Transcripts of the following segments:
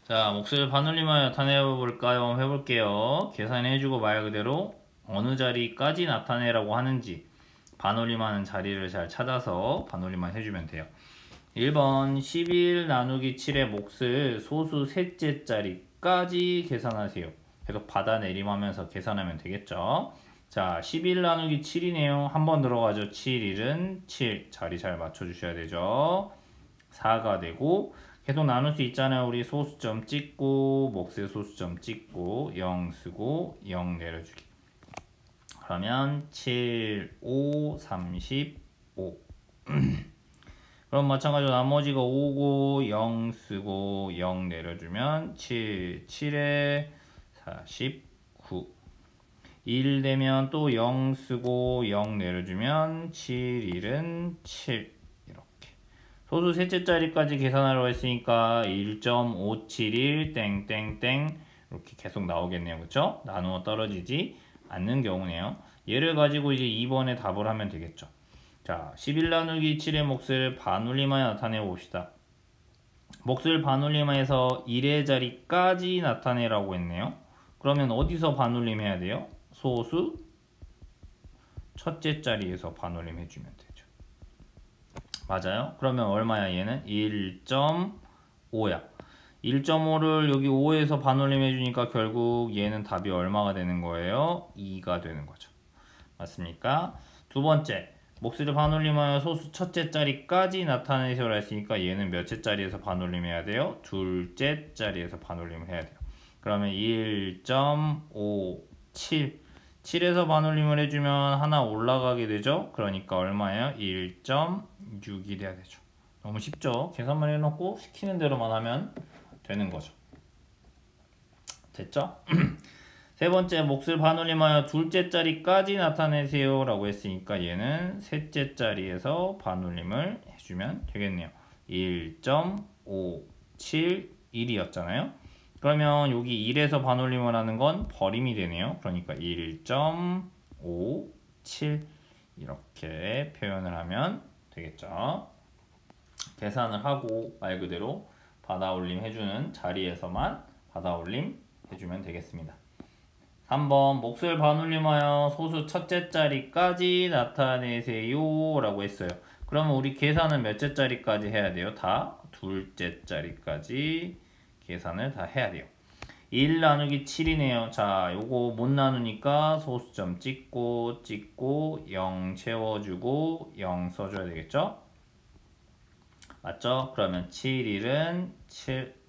자, 몫을 반올림하여 나타내볼까요? 한번 해볼게요. 계산해주고 말 그대로 어느 자리까지 나타내라고 하는지 반올림하는 자리를 잘 찾아서 반올림만 해주면 돼요. 1번 11 나누기 7의 몫을 소수 셋째 자리까지 계산하세요. 계속 받아내림하면서 계산하면 되겠죠. 자, 11 나누기 7이네요. 한 번 들어가죠. 7, 1은 7. 자리 잘 맞춰주셔야 되죠. 4가 되고 계속 나눌 수 있잖아요. 우리 소수점 찍고 몫의 소수점 찍고 0 쓰고 0 내려주기. 그러면 7, 5, 35. 그럼 마찬가지로 나머지가 5고 0 쓰고 0 내려주면 7, 7에 49. 1 되면 또 0 쓰고 0 내려주면 7, 1은 7. 이렇게. 소수 셋째 자리까지 계산하려고 했으니까 1.571 땡땡땡 이렇게 계속 나오겠네요. 그쵸? 나누어 떨어지지 않는 경우네요. 얘를 가지고 이제 2번에 답을 하면 되겠죠. 자, 11 나누기 7의 몫을 반올림하여 나타내 봅시다. 몫을 반올림해서 1의 자리까지 나타내라고 했네요. 그러면 어디서 반올림해야 돼요? 소수 첫째 자리에서 반올림 해주면 되죠. 맞아요? 그러면 얼마야 얘는? 1.5야. 1.5를 여기 5에서 반올림 해주니까 결국 얘는 답이 얼마가 되는 거예요? 2가 되는 거죠. 맞습니까? 두 번째, 몫을 반올림하여 소수 첫째 자리까지 나타내셔라 했으니까 얘는 몇째 자리에서 반올림해야 돼요? 둘째 자리에서 반올림을 해야 돼요. 그러면 1.57 7에서 반올림을 해주면 하나 올라가게 되죠? 그러니까 얼마예요? 1.6이 돼야 되죠. 너무 쉽죠? 계산만 해놓고 시키는 대로만 하면 되는 거죠. 됐죠? 세 번째, 몫을 반올림하여 둘째 자리까지 나타내세요 라고 했으니까 얘는 셋째 자리에서 반올림을 해주면 되겠네요. 1.571이었잖아요. 그러면 여기 1에서 반올림을 하는 건 버림이 되네요. 그러니까 1.57 이렇게 표현을 하면 되겠죠. 계산을 하고 말 그대로 받아올림 해주는 자리에서만 받아올림 해주면 되겠습니다. 3번 몫을 반올림하여 소수 첫째 자리까지 나타내세요 라고 했어요. 그러면 우리 계산은 몇째 자리까지 해야 돼요? 다 둘째 자리까지 계산을 다 해야 돼요. 1 나누기 7이네요. 자, 요거 못 나누니까 소수점 찍고 0 채워주고 0 써줘야 되겠죠? 맞죠? 그러면 7, 1은 7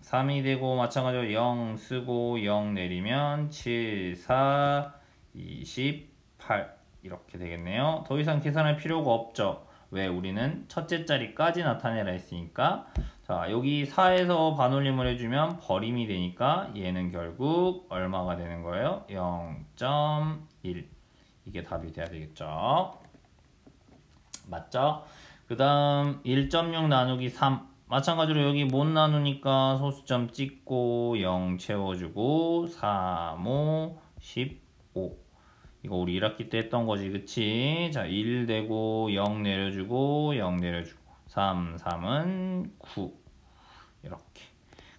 3이 되고 마찬가지로 0 쓰고 0 내리면 7, 4, 28 이렇게 되겠네요. 더 이상 계산할 필요가 없죠. 왜? 우리는 첫째 자리까지 나타내라 했으니까. 자, 여기 4에서 반올림을 해주면 버림이 되니까 얘는 결국 얼마가 되는 거예요? 0.1 이게 답이 돼야 되겠죠. 맞죠? 그 다음 1.6 나누기 3 마찬가지로 여기 못 나누니까 소수점 찍고 0 채워주고 3, 5, 15 이거 우리 1학기 때 했던 거지 그치? 자, 1 되고 0 내려주고 0 내려주고 3, 3은 9 이렇게.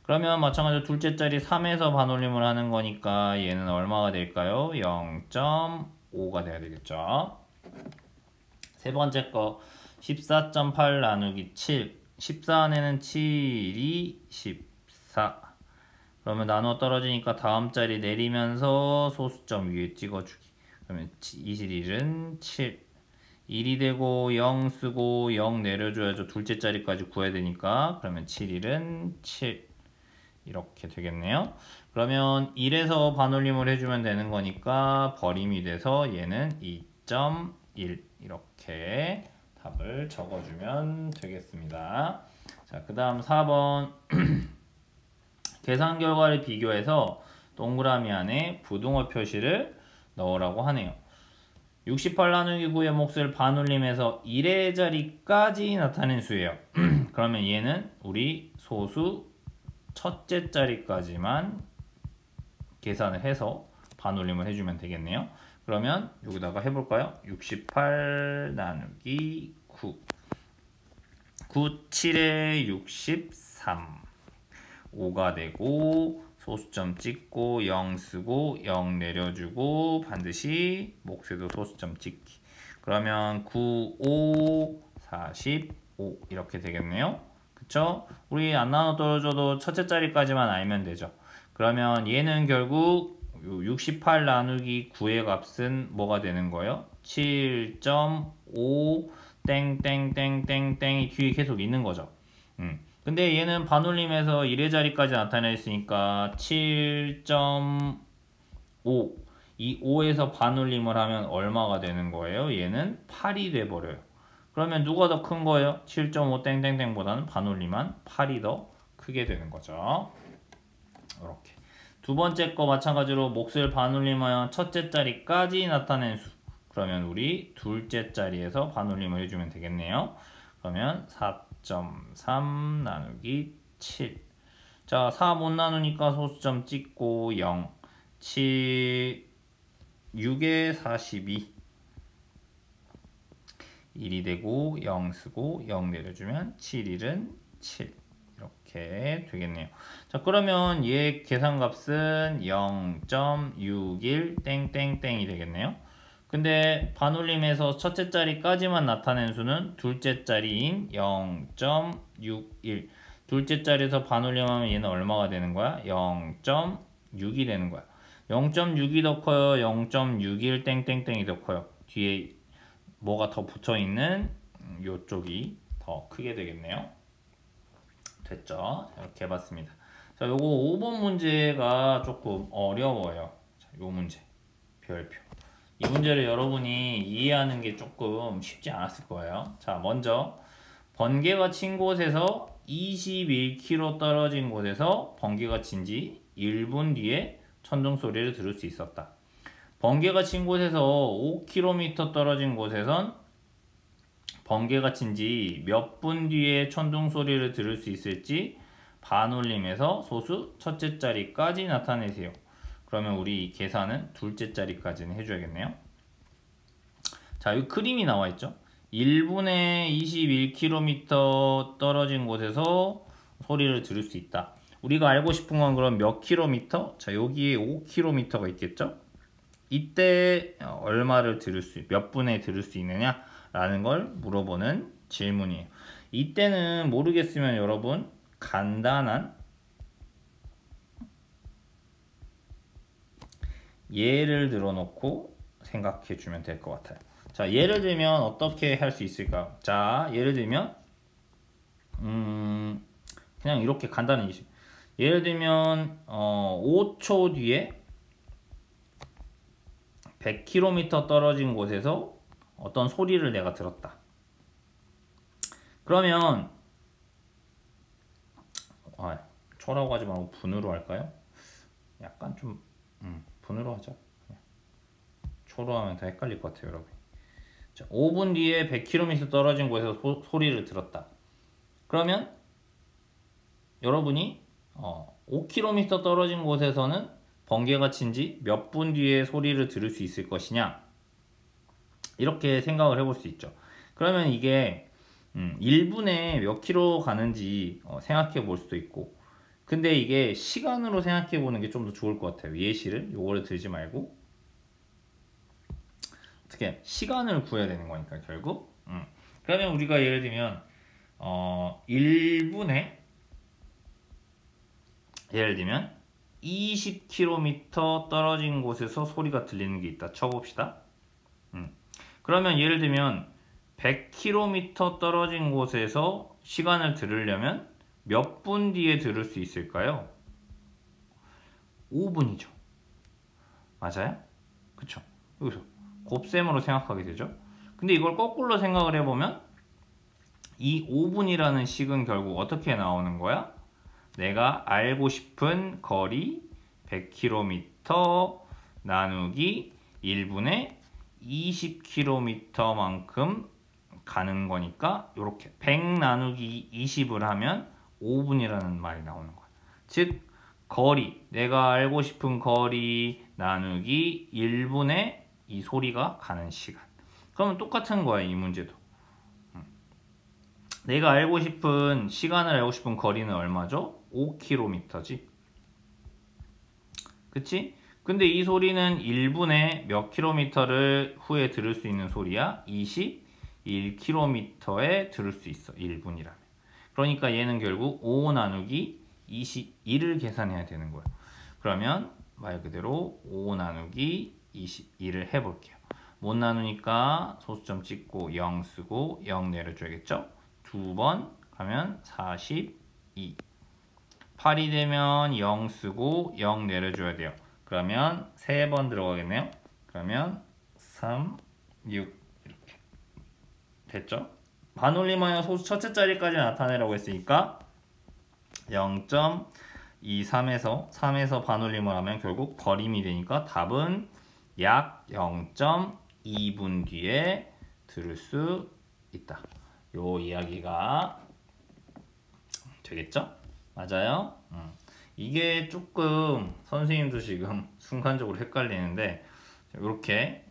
그러면 마찬가지로 둘째 자리 3에서 반올림을 하는 거니까 얘는 얼마가 될까요? 0.5가 돼야 되겠죠. 세 번째 거 14.8 나누기 7 14 안에는 7이 14 그러면 나눠 떨어지니까 다음 자리 내리면서 소수점 위에 찍어주기. 그러면 21은 7 1이 되고 0 쓰고 0 내려줘야죠. 둘째 자리까지 구해야 되니까. 그러면 7일은 7 이렇게 되겠네요. 그러면 1에서 반올림을 해주면 되는 거니까 버림이 돼서 얘는 2.1 이렇게 답을 적어주면 되겠습니다. 자, 그 다음 4번 계산 결과를 비교해서 동그라미 안에 부등호 표시를 넣으라고 하네요. 68 나누기 9의 몫을 반올림해서 1의 자리까지 나타낸 수예요. 그러면 얘는 우리 소수 첫째 자리까지만 계산을 해서 반올림을 해주면 되겠네요. 그러면 여기다가 해볼까요? 68 나누기 9 9, 7에 63 5가 되고 소수점 찍고 0 쓰고 0 내려주고 반드시 목세도 소수점 찍기. 그러면 9, 5, 45 이렇게 되겠네요. 그쵸? 우리 안 나눠 떨어져도 첫째 자리까지만 알면 되죠. 그러면 얘는 결국 68 나누기 9의 값은 뭐가 되는 거예요? 7.5 땡땡땡땡땡이 뒤에 계속 있는 거죠. 근데 얘는 반올림에서 1의 자리까지 나타내 있으니까 7.5 이 5에서 반올림을 하면 얼마가 되는 거예요? 얘는 8이 돼버려요. 그러면 누가 더 큰 거예요? 7.5 땡땡땡보다는 반올림한 8이 더 크게 되는 거죠. 이렇게 두 번째 거 마찬가지로 몫을 반올림하여 첫째 자리까지 나타낸 수. 그러면 우리 둘째 자리에서 반올림을 해주면 되겠네요. 그러면 4.3 나누기 7. 자, 4 못 나누니까 소수점 찍고 0. 7, 6에 42. 1이 되고 0 쓰고 0 내려주면 7, 1은 7. 이렇게 되겠네요. 자, 그러면 얘 계산값은 0.61 땡땡땡이 되겠네요. 근데 반올림에서 첫째 자리까지만 나타낸 수는 둘째 자리인 0.61. 둘째 자리에서 반올림하면 얘는 얼마가 되는 거야? 0.6이 되는 거야. 0.6이 더 커요? 0.61 땡땡땡이 더 커요? 뒤에 뭐가 더 붙어있는 요쪽이 더 크게 되겠네요. 됐죠? 이렇게 해봤습니다. 자, 요거 5번 문제가 조금 어려워요. 자, 요 문제. 별표. 이 문제를 여러분이 이해하는 게 조금 쉽지 않았을 거예요. 자, 먼저 번개가 친 곳에서 21km 떨어진 곳에서 번개가 친 지 1분 뒤에 천둥 소리를 들을 수 있었다. 번개가 친 곳에서 5km 떨어진 곳에선 번개가 친 지 몇 분 뒤에 천둥 소리를 들을 수 있을지 반올림에서 소수 첫째 자리까지 나타내세요. 그러면 우리 계산은 둘째 자리까지는 해줘야겠네요. 자, 이 그림이 나와 있죠. 1분에 21km 떨어진 곳에서 소리를 들을 수 있다. 우리가 알고 싶은 건 그럼 몇 킬로미터? 자, 여기에 5km가 있겠죠? 이때 얼마를 몇 분에 들을 수 있느냐? 라는 걸 물어보는 질문이에요. 이때는 모르겠으면 여러분 간단한 예를 들어놓고 생각해 주면 될 것 같아요. 자, 예를 들면 어떻게 할 수 있을까요? 자, 예를 들면 그냥 이렇게 간단한 예시. 예를 들면 5초 뒤에 100km 떨어진 곳에서 어떤 소리를 내가 들었다. 그러면 초라고 하지 말고 분으로 할까요? 약간 좀 분으로 하자. 초로 하면 더 헷갈릴 것 같아요, 여러분. 자, 5분 뒤에 100km 떨어진 곳에서 소리를 들었다. 그러면 여러분이 5km 떨어진 곳에서는 번개가 친 지 몇 분 뒤에 소리를 들을 수 있을 것이냐, 이렇게 생각을 해볼 수 있죠. 그러면 이게 1분에 몇 킬로 가는지 생각해 볼 수도 있고, 근데 이게 시간으로 생각해 보는 게 좀 더 좋을 것 같아요. 예시를 요거를 들지 말고 어떻게 시간을 구해야 되는 거니까 결국. 그러면 우리가 예를 들면 1분에 예를 들면 20km 떨어진 곳에서 소리가 들리는 게 있다 쳐봅시다. 그러면 예를 들면 100km 떨어진 곳에서 시간을 들으려면 몇 분 뒤에 들을 수 있을까요? 5분이죠. 맞아요? 그쵸? 여기서 곱셈으로 생각하게 되죠. 근데 이걸 거꾸로 생각을 해보면 이 5분이라는 식은 결국 어떻게 나오는 거야? 내가 알고 싶은 거리 100km 나누기 1분에 20km만큼 가는 거니까 이렇게 100 나누기 20을 하면 5분이라는 말이 나오는 거야. 즉 거리, 내가 알고 싶은 거리 나누기 1분에 이 소리가 가는 시간. 그러면 똑같은 거야, 이 문제도. 내가 알고 싶은 시간을 알고 싶은 거리는 얼마죠? 5km지. 그치? 근데 이 소리는 1분에 몇 킬로미터를 후에 들을 수 있는 소리야? 21km에 들을 수 있어. 1분이라면. 그러니까 얘는 결국 5 나누기 21을 계산해야 되는 거야. 그러면 말 그대로 5 나누기 21을 해볼게요. 못 나누니까 소수점 찍고 0 쓰고 0 내려줘야겠죠? 두 번 가면 42. 8이 되면 0 쓰고 0 내려줘야 돼요. 그러면 3번 들어가겠네요. 그러면 3, 6 이렇게 됐죠? 반올림하여 소수 첫째 자리까지 나타내라고 했으니까 0.23에서 3에서 반올림을 하면 결국 거림이 되니까 답은 약 0.2분 뒤에 들을 수 있다. 요 이야기가 되겠죠? 맞아요? 이게 조금 선생님도 지금 순간적으로 헷갈리는데 이렇게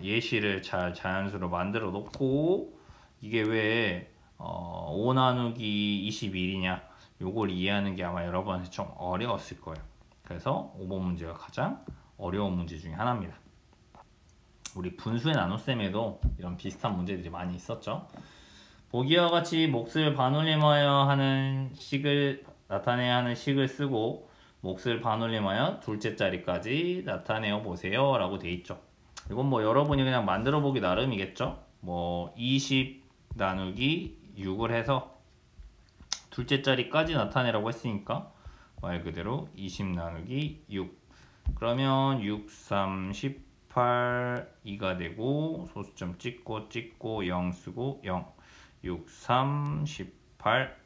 예시를 잘 자연수로 만들어 놓고 이게 왜 5 나누기 21이냐 요걸 이해하는 게 아마 여러분한테 좀 어려웠을 거예요. 그래서 5번 문제가 가장 어려운 문제 중에 하나입니다. 우리 분수의 나눗셈에도 이런 비슷한 문제들이 많이 있었죠. 보기와 같이 몫을 반올림하여 하는 식을 나타내야 하는 식을 쓰고 몫을 반올림하여 둘째 자리까지 나타내어 보세요 라고 돼 있죠. 이건 뭐 여러분이 그냥 만들어 보기 나름이겠죠. 뭐 20 나누기 6을 해서 둘째 자리까지 나타내라고 했으니까 말 그대로 20 나누기 6 그러면 6, 3, 18 2가 되고 소수점 찍고 0 쓰고 0 6, 3, 18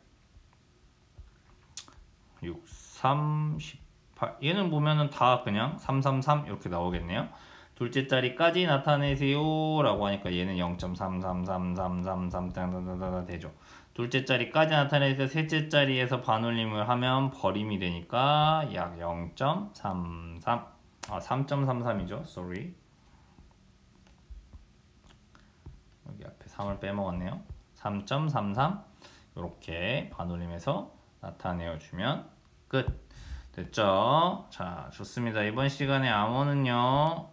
6, 3, 18 얘는 보면은 다 그냥 3, 3, 3 이렇게 나오겠네요. 둘째 자리까지 나타내세요 라고 하니까 얘는 0.3333333 되죠. 둘째 자리까지 나타내서 셋째 자리에서 반올림을 하면 버림이 되니까 약 0.33 3.33이죠. sorry. 여기 앞에 3을 빼먹었네요. 3.33 이렇게 반올림해서 나타내어주면 끝. 됐죠? 자, 좋습니다. 이번 시간에 암호는요.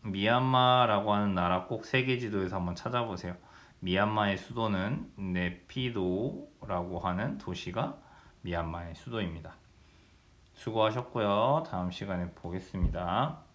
미얀마라고 하는 나라 꼭 세계지도에서 한번 찾아보세요. 미얀마의 수도는 네피도라고 하는 도시가 미얀마의 수도입니다. 수고하셨고요. 다음 시간에 보겠습니다.